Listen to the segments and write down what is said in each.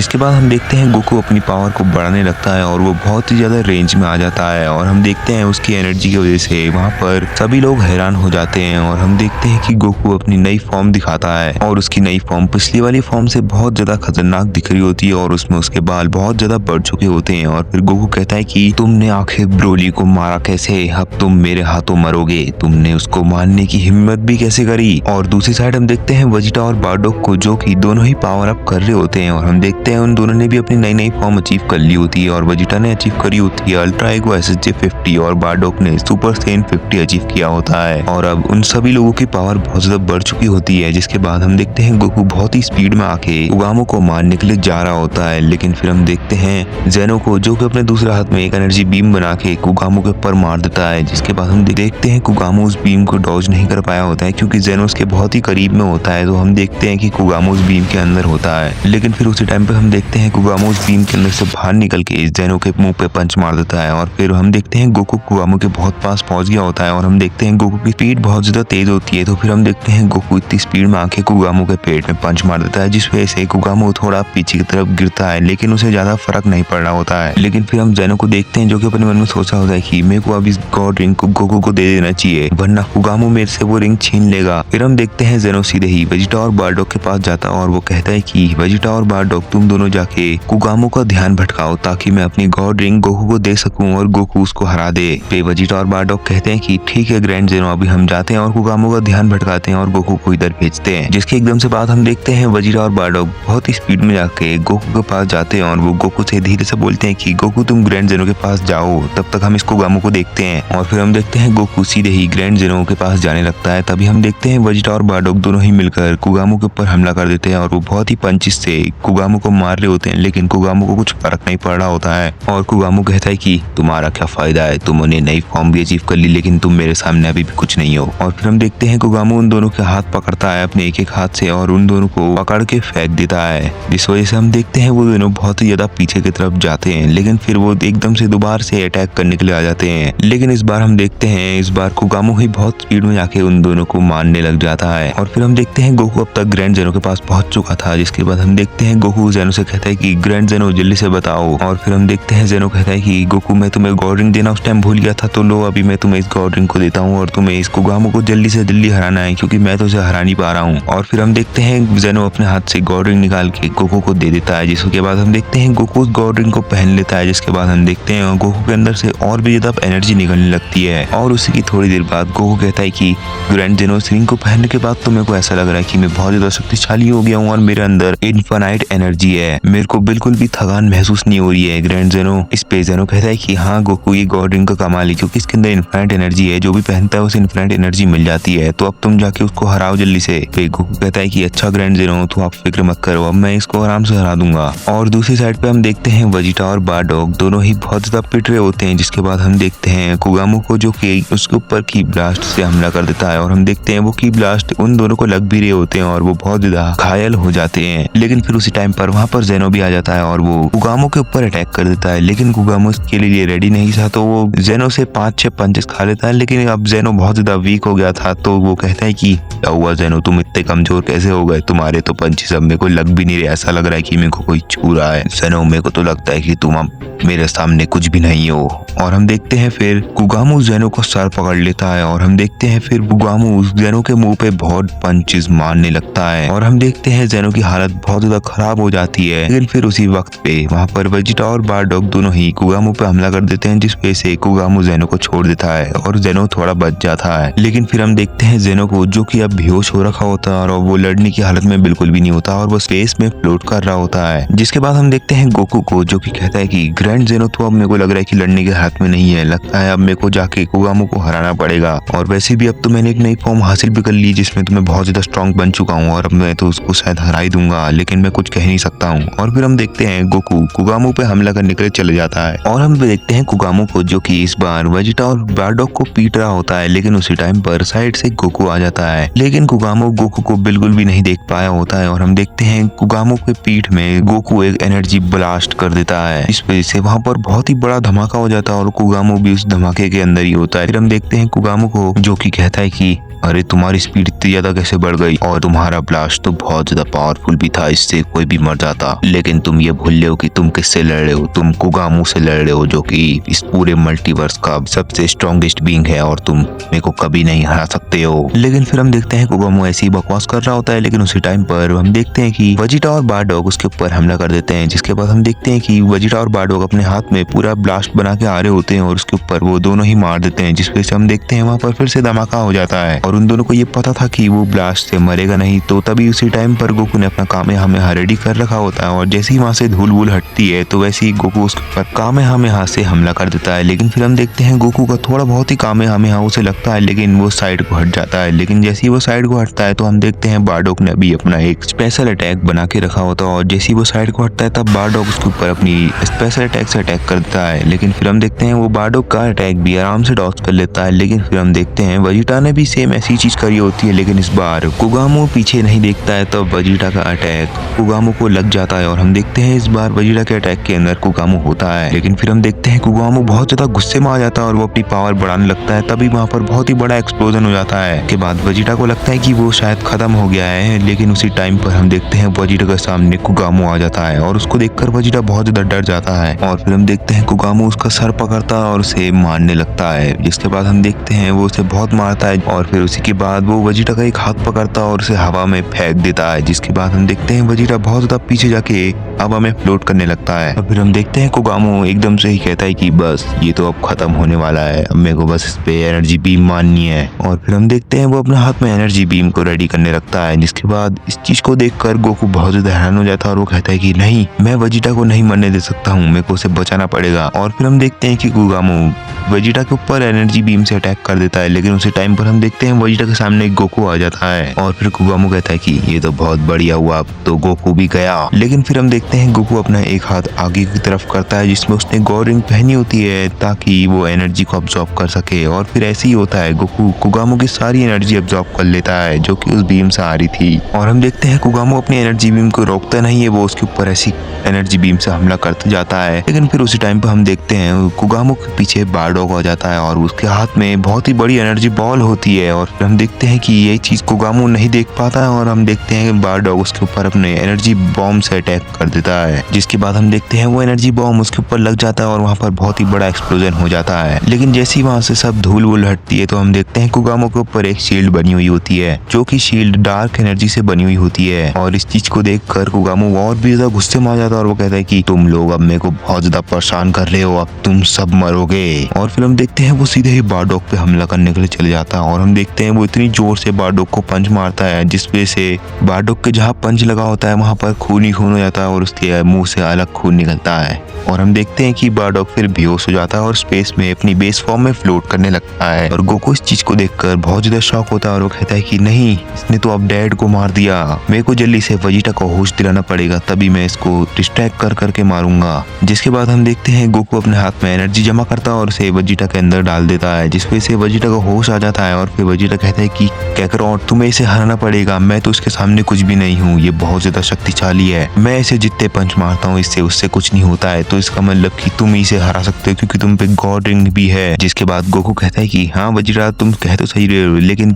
जिसके बाद हम देखते हैं गोकू अपनी पावर को बढ़ाने लगता है और वो बहुत ही ज्यादा रेंज में आ जाता है और हम देखते हैं उसकी एनर्जी की वजह से वहाँ पर सभी लोग हैरान हो जाते हैं और हम देखते हैं कि गोकू अपनी नई फॉर्म दिखाता है और उसकी नई फॉर्म पिछली वाली फॉर्म से बहुत ज्यादा खतरनाक दिख रही होती है और उसमें उसके बाल बहुत ज्यादा बढ़ चुके होते हैं। और फिर गोकू कहता है कि तुमने आखिर ब्रोली को मारा कैसे, अब तुम मेरे हाथों मरोगे, तुमने उसको मारने की हिम्मत भी कैसे करी। और दूसरी साइड हम देखते हैं वेजिटा और बारडॉग को, जो कि दोनों ही पावर अप कर रहे होते हैं और हम देखते हैं उन दोनों ने भी अपनी नई नई फॉर्म अचीव कर ली होती है और वेजिटा ने अचीव करी होती है अल्ट्रा ईगो एसएसजे 50 और बारडॉग ने सुपर सैयन 50 अचीव किया होता है। और अब उन सभी लोगों की पावर बहुत ज्यादा बढ़ चुकी होती है। जिसके बाद हम देखते हैं गोकू बहुत ही स्पीड में आके कुगामो को मारने के लिए जा रहा होता है, लेकिन फिर हम देखते हैं जेनो को, जो कि अपने दूसरे हाथ में एक एनर्जी बीम बना के कुगामो के ऊपर मार देता है। जिसके बाद हम देखते हैं कुगामो उस बीम को डॉज नहीं कर पाया होता है क्योंकि जेनो उसके बहुत ही करीब में होता है। तो हम देखते हैं कि कुगामो उस बीम के अंदर होता है, लेकिन फिर उसी टाइम पे हम देखते हैं कुगामो उस बीम के अंदर से बाहर निकल के जेनो के मुंह पे पंच मार देता है। और फिर हम देखते हैं गोकू कुगामो के बहुत पास पहुंच गया होता है और हम देखते हैं गोकू की स्पीड बहुत ज्यादा तेज होती है। तो फिर हम देखते हैं गोकू इतनी स्पीड में आके कुगामो के पेट में पंच मार देता है, जिस वजह से कुगामो थोड़ा पीछे की तरफ गिरता है, लेकिन उसे ज्यादा फर्क नहीं पड़ रहा होता है। लेकिन फिर हम जेनो को देखते हैं जो कि अपने मन में सोचा होता है कि मेरे को अब इस गॉड रिंग को गोकू को दे देना चाहिए, वरना कुगामो मेरे से वो रिंग छीन लेगा। फिर हम देखते हैं जेनो सीधे ही वेजिटा और बारडॉग के पास जाता है और वो कहता है कि वेजिटा और बारडॉग तुम दोनों जाके कुगामो का ध्यान भटकाओ ताकि मैं अपनी गॉड रिंग गोकू को दे सकूं और गोकू उसको हरा दे। फिर वेजिटा और बारडॉग कहते हैं कि ठीक है ग्रैंड जेनो, अभी हम जाते हैं और कुगामो का ध्यान भटकाते हैं और गोकू को इधर भेजते हैं। जिसके एकदम से बाद हम देखते हैं वेजिटा और बारडॉग बहुत ही स्पीड में जाके गोकू के पास जाते हैं और वो गोकू से धीरे से बोलते हैं कि गोकू तुम ग्रैंड जेनो के पास जाओ, तब तक हम इस कुगामो को देखते हैं। और फिर हम देखते हैं गोकू सीधे ही ग्रैंड जेनो के पास जाने लगता है। तभी हम देखते हैं वेजिटा और बारडॉग दोनों ही मिलकर कुगामो के ऊपर हमला कर देते हैं और वो बहुत ही पंचिस से कुगामो को मार रहे होते हैं, लेकिन कुगामो को कुछ फर्क नहीं पड़ रहा होता है। और कुगामो कहता है कि तुम्हारा क्या फायदा है, तुमने नई फॉर्म भी अचीव कर ली लेकिन तुम मेरे सामने अभी भी कुछ नहीं हो। और फिर हम देखते हैं कुगामो उन दोनों के हाथ पकड़ता है अपने एक एक हाथ से और उन दोनों को पकड़ के फेंक देता है, जिस वजह से हम देखते हैं वो दोनों बहुत ही ज्यादा पीछे की तरफ जाते हैं, लेकिन फिर वो एकदम से दोबारा से अटैक करने के लिए आ जाते हैं। लेकिन इस बार हम देखते हैं इस बार कुगामो ही बहुत स्पीड में जाके उन दोनों को मारने लग जाता है। और फिर हम देखते हैं गोकू अब तक ग्रैंड जेनो के पास पहुंच चुका था। जिसके बाद हम देखते हैं गोकू जेनो से कहता है कि ग्रैंड जेनो जल्दी से बताओ। और फिर हम देखते हैं जेनो कहता है कि गोकू मैं तुम्हें गॉड रिंग देना उस टाइम भूल गया था, तो लो अभी मैं तुम्हें इस गॉड रिंग को देता हूँ और तुम्हें इस कुगामो को जल्दी से जल्दी हराना है क्योंकि मैं तो उसे हरा नहीं पा रहा हूँ। और फिर हम देखते हैं जेनो अपने हाथ से गॉड रिंग निकाल के गोकू को दे देता है, जिसके बाद हम देखते हैं गोकू उस गॉड रिंग को पहन लेता है। जिसके बाद हम देखते हैं गोकू के अंदर से और भी ज्यादा एनर्जी निकलने लगती है और उसी की थोड़ी देर बाद गोकू कहता है कि ग्रैंड जेनो इस रिंग को पहनने के बाद तो मेरे को ऐसा लग रहा है कि मैं बहुत ज्यादा शक्तिशाली हो गया हूँ और मेरे अंदर इनफाइनाइट एनर्जी है, मेरे को बिल्कुल भी थकान महसूस नहीं हो रही है ग्रैंड जेनो। इस पे जेनो कहता है कि हाँ गोकू ये गॉड रिंग का कमाल है क्योंकि इसके अंदर इनफाइनाइट एनर्जी है, जो भी पहनता है उसे इनफाइनाइट एनर्जी मिल जाती है, तो अब तुम जाके उसको हराओ जल्दी से। फिर गोकू कहता है कि अच्छा ग्रैंड जेनो तो आप फिक्र मत करो, अब मैं इसको आराम से हरा दूंगा। और दूसरी साइड पे हम देखते हैं वेजिटा और बारडॉग दोनों ही बहुत ज्यादा पिट रहे होते हैं। जिसके बाद हम देखते हैं कुगामो को, जो कि उसके ऊपर की ब्लास्ट से हमला कर देता है और हम देखते हैं वो की ब्लास्ट उन दोनों को लग भी रहे होते हैं और वो बहुत ज्यादा घायल हो जाते हैं। लेकिन फिर उसी टाइम पर वहाँ पर जेनो भी आ जाता है और वो कुगामो के ऊपर अटैक कर देता है, लेकिन कुगामो इसके लिए रेडी नहीं था, तो वो जेनो से 5-6 पंचेस खा लेता है। लेकिन अब जेनो बहुत ज्यादा वीक हो गया था, तो वो कहता है कि क्या हुआ जेनो, तुम इतने कमजोर कैसे हो गए, तुम्हारे तो पंचेस अब मेरे को लग भी नहीं रहे, ऐसा लग रहा है कि मेरे को कोई छू रहा है। जेनो मेरे को तो लगता है कि तुम अब मेरे सामने कुछ भी नहीं हो। और हम देखते हैं फिर कुगामो जेनो को सर पकड़ लेता है और हम देखते हैं फिर कुगामो जेनो के मुंह पे बहुत पंचेस मारने लगता है और हम देखते हैं जेनो की हालत बहुत ज्यादा खराब हो जाती है। लेकिन फिर उसी वक्त पे वहाँ पर वेजिटा और बारडॉग दोनों ही कुगामो पे हमला कर देते हैं, जिस वजह से कुगामो जेनो को छोड़ देता है और जेनो थोड़ा बच जाता है। लेकिन फिर हम देखते हैं जेनो को, जो कि अब बेहोश हो रखा होता है और वो लड़ने की हालत में बिल्कुल भी नहीं होता और वो स्पेस में फ्लोट कर रहा होता है। जिसके बाद हम देखते हैं गोकू को, जो कि कहता है कि ग्रैंड जेनो तो अब मेरे को लग रहा है कि लड़ने के हाथ में नहीं है, लगता है अब मेरे को जाके कुगामो को हराना पड़ेगा। और वैसे भी अब तो मैंने एक नई फॉर्म हासिल भी कर ली जिसमें तो मैं बहुत ज्यादा स्ट्रॉन्ग बन चुका हूँ और अब मैं तो उसको शायद हरा ही दूंगा, लेकिन मैं कुछ कह नहीं सकता हूँ। और फिर हम देखते हैं गोकू कुगामो पे हमला करने के लिए चले जाता है और हम देखते हैं कुगामो को, जो कि इस बार वेजिटा और बारडॉग को पीट रहा होता है। लेकिन उसी टाइम पर साइड से गोकू आ जाता है, लेकिन कुगामो गोकू को बिल्कुल भी नहीं देख पाया होता है और हम देखते हैं कुगामो के पीठ में गोकू एक एनर्जी ब्लास्ट कर देता है। इस वजह से वहाँ पर बहुत ही बड़ा धमाका हो जाता है और कुगामो भी उस धमाके के अंदर ही होता है। फिर हम देखते हैं कुगामो को, जो कि कहता है कि अरे तुम्हारी स्पीड इतनी ज्यादा कैसे बढ़ गई, और तुम्हारा ब्लास्ट तो बहुत ज्यादा पावरफुल भी था, इससे कोई भी मर जाता। लेकिन तुम ये भूल रहे हो कि तुम किससे लड़ रहे हो, तुम कुगामू से लड़ रहे हो, जो कि इस पूरे मल्टीवर्स का सबसे स्ट्रॉन्गेस्ट बीइंग है, और तुम मेरे को कभी नहीं हरा सकते हो। लेकिन फिर हम देखते हैं कुगामू ऐसी बकवास कर रहा होता है, लेकिन उसी टाइम पर हम देखते हैं कि वेजिटा और बारडॉग उसके ऊपर हमला कर देते हैं। जिसके बाद हम देखते हैं कि वेजिटा और बारडॉग अपने हाथ में पूरा ब्लास्ट बना के आ रहे होते हैं और उसके ऊपर वो दोनों ही मार देते हैं, जिस वजह से हम देखते हैं वहाँ पर फिर से धमाका हो जाता है। और उन दोनों को ये पता था कि वो ब्लास्ट से मरेगा नहीं, तो तभी उसी टाइम पर गोकू ने अपना कामेहामेहा रेडी कर रखा होता है, और जैसे ही वहाँ से धूल वूल हटती है तो वैसे ही गोकू उसके ऊपर कामेहामेहा से हमला कर देता है। लेकिन फिर हम देखते हैं गोकू का थोड़ा बहुत ही कामेहामेहा उसे लगता है, लेकिन वो साइड को हट जाता है। लेकिन जैसे ही वो साइड को हटता है तो हम देखते हैं बारडॉग ने भी अपना एक स्पेशल अटैक बना के रखा होता है, और जैसे ही वो साइड को हटता है तब बारडॉग उसके ऊपर अपनी स्पेशल अटैक से अटैक करता है। लेकिन फिर हम देखते हैं वो बारडॉग का अटैक भी आराम से डॉज कर लेता है। लेकिन फिर हम देखते हैं वेजिटा ने भी सेम ऐसी चीज करी होती है, लेकिन इस बार कुगामू पीछे नहीं देखता है, तब वेजिटा का अटैक कुगामू को लग जाता है। और हम देखते हैं इस बार वेजिटा के अटैक के अंदर कुगामू होता है। लेकिन फिर हम देखते हैं कुगामू बहुत ज्यादा गुस्से में आ जाता है और वो अपनी पावर बढ़ाने लगता है। तभी वहाँ पर बहुत ही बड़ा एक्सप्लोजन हो जाता है। के बाद वेजिटा को लगता है कि वो शायद खत्म हो गया है, लेकिन उसी टाइम पर हम देखते हैं वेजिटा के सामने कुगामू आ जाता है, और उसको देखकर वेजिटा बहुत ज्यादा डर जाता है। और फिर हम देखते हैं कुगामू उसका सर पकड़ता है और उसे मारने लगता है। जिसके बाद हम देखते हैं वो उसे बहुत मारता है, और फिर उसी के बाद वो वेजिटा का एक हाथ पकड़ता है और उसे हवा में फेंक देता है। जिसके बाद हम देखते हैं वेजिटा बहुत ज्यादा पीछे जाके हवा में फ्लोट करने लगता है। और फिर हम देखते हैं कुगामू एकदम से ही कहता है कि बस ये तो अब खत्म होने वाला है, अब मेरे को बस इस पे एनर्जी बीम मारनी है। और फिर हम देखते हैं वो अपने हाथ में एनर्जी बीम को रेडी करने लगता है। जिसके बाद इस चीज को देखकर गोकू बहुत ज्यादा हैरान हो जाता है और वो कहता है कि नहीं, मैं वेजिटा को नहीं मरने दे सकता हूँ, मेरे को उसे बचाना पड़ेगा। और फिर हम देखते हैं कि कुगामू वेजिटा के ऊपर एनर्जी बीम से अटैक कर देता है। लेकिन उसी टाइम पर हम देखते हैं वेजिटा के सामने गोकू आ जाता है, और फिर कुगामू कहता है कि ये तो बहुत बढ़िया हुआ, अब तो गोकू भी गया। लेकिन फिर हम देखते हैं गोकू अपना एक हाथ आगे की तरफ करता है, जिसमें उसने गॉड रिंग पहनी होती है ताकि वो एनर्जी को अब्सॉर्ब कर सके। और फिर ऐसे ही होता है, गोकू कुगामू की सारी एनर्जी अब्सॉर्ब कर लेता है जो कि उस बीम से आ रही थी। और हम देखते हैं कुगामू अपनी एनर्जी बीम को रोकता नहीं है, वो उसके ऊपर ऐसी एनर्जी बीम से हमला करते जाता है। लेकिन फिर उसी टाइम पर हम देखते हैं कुगामू के पीछे बारडॉग आ जाता है और उसके हाथ में बहुत ही बड़ी एनर्जी बॉल होती है। और फिर हम देखते हैं कि ये चीज कुगामू नहीं देख पाता है, और हम देखते हैं बारडॉग उसके ऊपर अपने एनर्जी बॉम्ब से अटैक कर देता है। जिसके बाद हम देखते हैं वो एनर्जी बॉम्ब उसके ऊपर लग जाता है और वहाँ पर बहुत ही बड़ा एक्सप्लोजन हो जाता है। लेकिन जैसे ही वहाँ से सब धूल वूल हटती है तो हम देखते हैं कुगामू के ऊपर एक शील्ड बनी हुई होती है, जो कि शील्ड डार्क एनर्जी से बनी हुई होती है। और इस चीज को देखकर कुगामू और भी ज्यादा गुस्से में आ जाता है और वो कहता है कि तुम लोग अब मेरे को बहुत ज्यादा परेशान कर रहे हो, अब तुम सब मरोगे। और फिर हम देखते हैं वो सीधे ही बारडॉग पे हमला करने के लिए चले जाता है, और हम देखते हैं वो इतनी जोर से बारडॉग को पंच मारता है जिस वजह से बारडॉग के जहाँ पंच लगा होता है वहाँ पर खून ही खून हो जाता है और उसके मुंह से अलग खून निकलता है। और हम देखते हैं कि बारडॉग फिर बेहोश हो जाता है और स्पेस में अपनी बेस फॉर्म में फ्लोट करने लगता है। और गोकू इस चीज को देखकर बहुत ज्यादा शॉक होता है और वो कहता है कि नहीं, इसने तो अब डैड को मार दिया, मेरे को जल्दी से वेजिटा को होश दिलाना पड़ेगा, तभी मैं इसको डिस्ट्रैक्ट कर करके मारूंगा। जिसके बाद हम देखते हैं गोकू अपने हाथ में एनर्जी जमा करता है और उसे वेजिटा के अंदर डाल देता है, जिस वजह से वेजिटा को होश आ जाता है। और फिर वेजिटा कहता है कि कैकरॉट, तुम्हें इसे हराना पड़ेगा, मैं तो इसके सामने कुछ भी नहीं हूँ, ये बहुत ज्यादा शक्तिशाली है, मैं इसे जितने पंच मारता हूँ इससे उससे कुछ नहीं होता है, तो इसका मतलब कि तुम इसे हरा सकते हो क्योंकि तुम पे गॉड रिंग भी है। जिसके बाद गोकू कहता है कि हाँ वेजिटा, तुम कह तो सही रहे हो,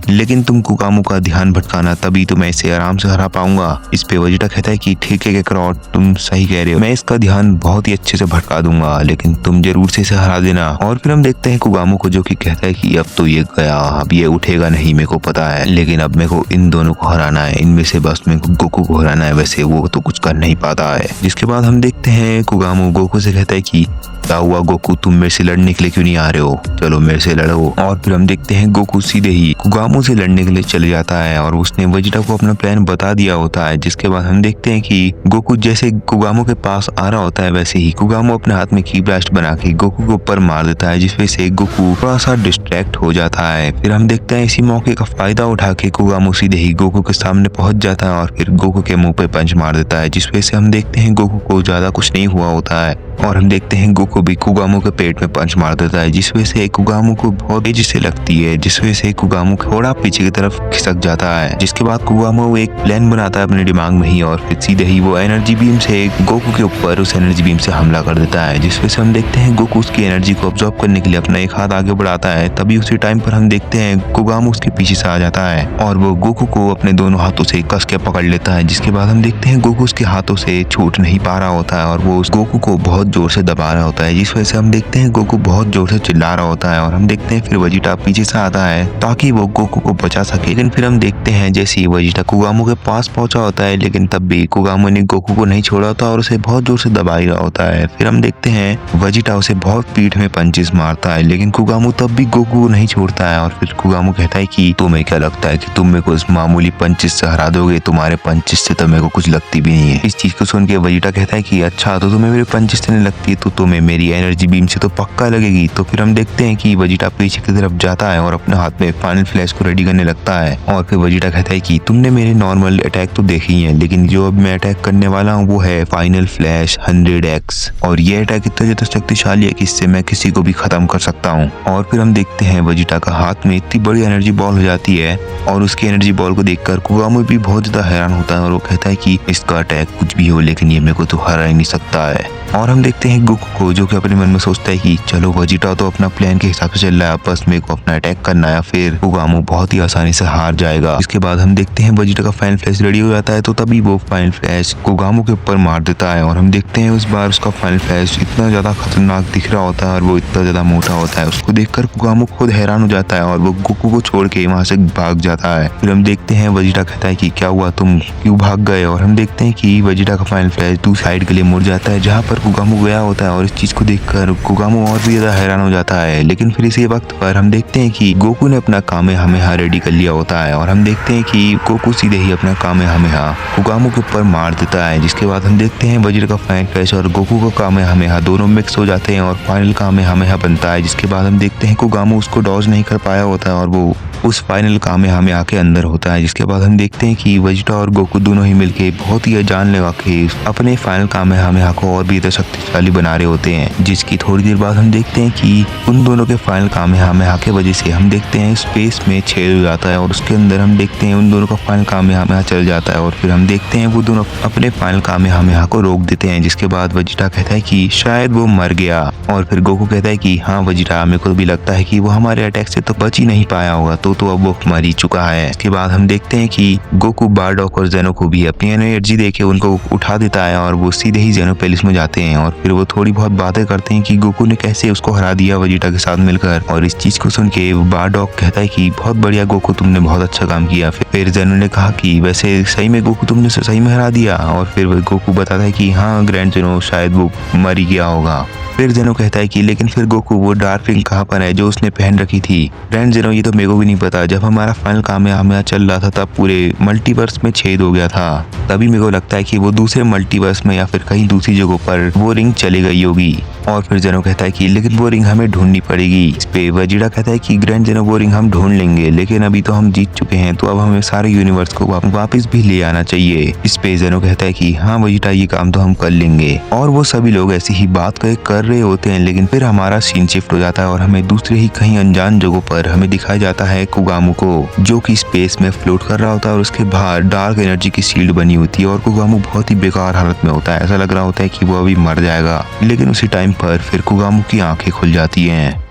लेकिन तुम कुगामू का ध्यान भटकाना, तभी तो मैं इसे आराम से हरा पाऊंगा। इस पे वेजिटा कहता है कि ठीक है कैकरॉट, तुम सही कह रहे हो, मैं इसका ध्यान बहुत ही अच्छे से भटका दूंगा, लेकिन तुम जरूर से इसे हरा देना। और फिर हम देखते हैं कुगामू को, जो कि कहता है कि अब तो ये गया, अब ये उठेगा नहीं, मेरे को पता है, लेकिन अब मेरे को इन दोनों को हराना है, इनमें से बस मेरे को गोकू को हराना है, वैसे वो तो कुछ कर नहीं पाता है। जिसके बाद हम देखते हैं कुगामू गोकू से कहता है कि क्या हुआ गोकू, तुम मेरे से लड़ने के लिए क्यों नहीं आ रहे हो, चलो मेरे से लड़ो। और फिर हम देखते हैं गोकू सीधे ही कुगामू से लड़ने के लिए चले जाता है और उसने वेजिटा को अपना प्लान बता दिया होता है। जिसके बाद हम देखते हैं कि गोकू जैसे कुगामू के पास आ रहा होता है वैसे ही कुगामू अपने हाथ में की ब्लास्ट बना के गोकू के ऊपर मार देता है, जिस वजह से गोकू थोड़ा सा डिस्ट्रैक्ट हो जाता है। फिर हम देखते हैं इसी मौके का फायदा उठा के कुगामू सीधे ही गोकू के सामने पहुंच जाता है और फिर गोकू के मुंह पे पंच मार देता है, जिस वजह से हम देखते हैं गोकू को ज्यादा कुछ नहीं हुआ होता है। और हम देखते हैं गोकू को भी कुगामो के पेट में पंच मार देता है, जिस वजह से कुगामो को बहुत तेजी से लगती है, जिस वजह से कुगामो थोड़ा पीछे की तरफ खिसक जाता है। जिसके बाद कुगामो एक प्लान बनाता है अपने दिमाग में ही और फिर सीधे ही वो एनर्जी बीम से गोकू के ऊपर उस एनर्जी बीम से हमला कर देता है, जिस वजह से हम देखते हैं गोकू उसकी एनर्जी को ऑब्जॉर्व करने के लिए अपना एक हाथ आगे बढ़ाता है। तभी उसी टाइम पर हम देखते हैं कुगामो उसके पीछे से आ जाता है और वो गोकू को अपने दोनों हाथों से कस के पकड़ लेता है। जिसके बाद हम देखते हैं गोकू उसके हाथों से छूट नहीं पा रहा होता है और वो उस गोकू को बहुत जोर से दबा रहा होता है, जिस वजह से हम देखते हैं गोकू बहुत जोर से चिल्ला रहा होता है। और हम देखते हैं फिर वेजिटा पीछे से आता है ताकि वो गोकू को बचा सके। लेकिन फिर हम देखते हैं जैसे ही वेजिटा कुगामो के पास पहुंचा होता है, लेकिन तब भी कुगामो ने गोकू को नहीं छोड़ा होता और उसे बहुत जोर से दबा ही रहा होता है। फिर हम देखते हैं वेजिटा उसे बहुत पीठ में पंचेस मारता है, लेकिन कुगामो तब भी गोकू को नहीं छोड़ता है। और फिर कुगामो कहता है कि तुम्हें क्या लगता है कि तुम मेरे को इस मामूली पंचेस से हरा दोगे? तुम्हारे पंचेस से तो मेरे को कुछ लगती भी नहीं है। इस चीज को सुन के वेजिटा कहता है कि अच्छा, तो तुम्हें मेरे पंचेस से नहीं लगती है तो तुम्हें मेरी एनर्जी बीम से तो पक्का लगेगी। तो फिर हम देखते हैं कि वेजिटा पीछे की तरफ जाता है और अपने हाथ में फाइनल फ्लैश को रेडी करने लगता है। और फिर वेजिटा कहता है कि तुमने मेरे नॉर्मल अटैक तो देखे ही है, लेकिन जो अब मैं अटैक करने वाला हूँ वो है फाइनल फ्लैश 100x और ये अटैक इतना ज्यादा शक्तिशाली है कि इससे मैं किसी को भी खत्म कर सकता हूँ। और फिर हम देखते हैं वेजिटा का हाथ में इतनी बड़ी एनर्जी बॉल हो जाती है और उसकी एनर्जी बॉल को देखकर कुगामो भी बहुत ज्यादा हैरान होता है और वो कहता है कि इसका अटैक कुछ भी हो लेकिन ये मेरे को तो हरा ही नहीं सकता है। और हम देखते हैं गोकू को जो कि अपने मन में सोचता है कि चलो वेजिटा तो अपना प्लान के हिसाब से चल रहा है, बस मेरे को अपना अटैक करना है, फिर कुगामो बहुत ही आसानी से हार जाएगा। इसके बाद हम देखते हैं वेजिटा का फाइनल फ्लैश रेडी हो जाता है, तो तभी वो फाइनल फ्लैश कुगामो के ऊपर मार देता है। और हम देखते हैं उस बार उसका फाइनल फ्लैश इतना ज्यादा खतरनाक दिख रहा होता है और वो इतना ज्यादा मोटा होता है, उसको देखकर कुगामो खुद हैरान हो जाता है और वो गोकू को छोड़ के वहां से भाग जाता है। फिर हम देखते हैं वेजिटा कहता है कि क्या हुआ, तुम क्यों भाग गए? और हम देखते हैं कि वेजिटा का फाइनल फ्लैश दूसरी साइड के लिए मुड़ जाता है जहाँ पर कुगामो गया होता है और इस चीज को देखकर कुगामो और भी ज्यादा हैरान हो जाता है। लेकिन फिर इसी वक्त पर हम देखते हैं कि गोकू ने अपना कामेहामेहा रेडी कर लिया होता है और हम देखते हैं कि गोकू सीधे ही अपना कामेहामेहा कुगामो के ऊपर मार देता है। जिसके बाद हम देखते हैं वेजिटा का फाइनल फ्लैश और गोकू का कामेहामेहा दोनों मिक्स हो जाते हैं और फाइनल कामेहामेहा बनता है। जिसके बाद हम देखते हैं कुगामो उसको डॉज नहीं कर पाया होता है और वो उस फाइनल कामेहामेहा के अंदर होता है। जिसके बाद हम देखते हैं कि वेजिटा और गोकू दोनों ही मिलके बहुत ही जान लगा के अपने फाइनल कामेहामेहा को और भी शक्तिशाली बना रहे होते हैं। जिसकी थोड़ी देर बाद हम देखते हैं कि उन दोनों के फाइनल कामेहामेहा के वजह से हम देखते हैं स्पेस में छेद हो जाता है और उसके अंदर हम देखते हैं उन दोनों का फाइनल कामेहामेहा चल जाता है और फिर हम देखते हैं वो दोनों अपने फाइनल कामेहामेहा को रोक देते हैं। जिसके बाद वेजिटा कहता है कि शायद वो मर गया और फिर गोकू कहता है कि हाँ वेजिटा, मेरे को भी लगता है कि वो हमारे अटैक से तो बच ही नहीं पाया होगा, तो अब वो मर ही चुका है। इसके बाद हम देखते हैं कि गोकू बारडॉक और जेनो को भी अपनी एनर्जी देके उनको उठा देता है और वो सीधे ही जेनो पैलेस में जाते हैं और फिर वो थोड़ी बहुत बातें करते हैं कि गोकू ने कैसे उसको हरा दिया वेजिटा के साथ मिलकर। और इस चीज को सुन के बारडॉक कहता है कि बहुत बढ़िया गोकू, तुमने बहुत अच्छा काम किया। फिर जेनो ने कहा कि वैसे सही में गोकू तुमने सही में हरा दिया और फिर गोकू बताता है कि हाँ ग्रैंड जेनो, शायद वो मर ही गया होगा। फिर जेनो कहता है कि लेकिन फिर गोकू वो डार्क रिंग कहाँ पर है जो उसने पहन रखी थी? ग्रैंड जेनो, ये तो मेरे को भी नहीं पता, जब हमारा फाइनल कामेहामेहा चल रहा था तब पूरे मल्टीवर्स में छेद हो गया था, तभी मेरे को लगता है कि वो दूसरे मल्टीवर्स में या फिर कहीं दूसरी जगह पर वो रिंग चली गई होगी। और फिर जेनो कहता है कि लेकिन वो रिंग हमें ढूंढनी पड़ेगी। इस पे वेजिटा कहता है कि ग्रैंड जेनो, वो रिंग हम ढूंढ लेंगे, लेकिन अभी तो हम जीत चुके हैं, तो अब हमें सारे यूनिवर्स को वापस भी ले आना चाहिए। इस पे जेनो कहता है कि हाँ वेजिटा, ये काम तो हम कर लेंगे। और वो सभी लोग ऐसी ही बात कर रहे होते हैं, लेकिन फिर हमारा सीन शिफ्ट हो जाता है और हमें दूसरे ही कहीं अनजान जगहों पर हमें दिखाया जाता है कुगामो को, जो कि स्पेस में फ्लोट कर रहा होता है और उसके बाहर डार्क एनर्जी की शील्ड बनी होती है और कुगामो बहुत ही बेकार हालत में होता है, ऐसा लग रहा होता है कि वो अभी मर जाएगा। लेकिन उसी टाइम पर फिर कुगामो की आंखें खुल जाती हैं।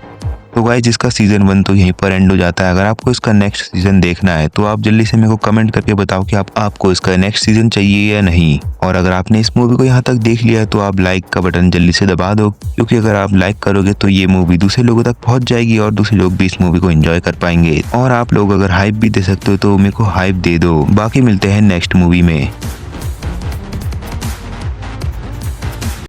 तो गाइस, इसका सीजन 1 तो यहीं पर एंड हो जाता है। अगर आपको इसका नेक्स्ट सीजन देखना है तो आप जल्दी से मेरे को कमेंट करके बताओ कि आपको इसका नेक्स्ट सीजन चाहिए या नहीं। और अगर आपने इस मूवी को यहाँ तक देख लिया है तो आप लाइक का बटन जल्दी से दबा दो, क्योंकि अगर आप लाइक करोगे तो ये मूवी दूसरे लोगों तक पहुंच जाएगी और दूसरे लोग भी इस मूवी को एंजॉय कर पाएंगे। और आप लोग अगर हाइप भी दे सकते हो तो मेरे को हाइप दे दो। बाकी मिलते हैं नेक्स्ट मूवी में।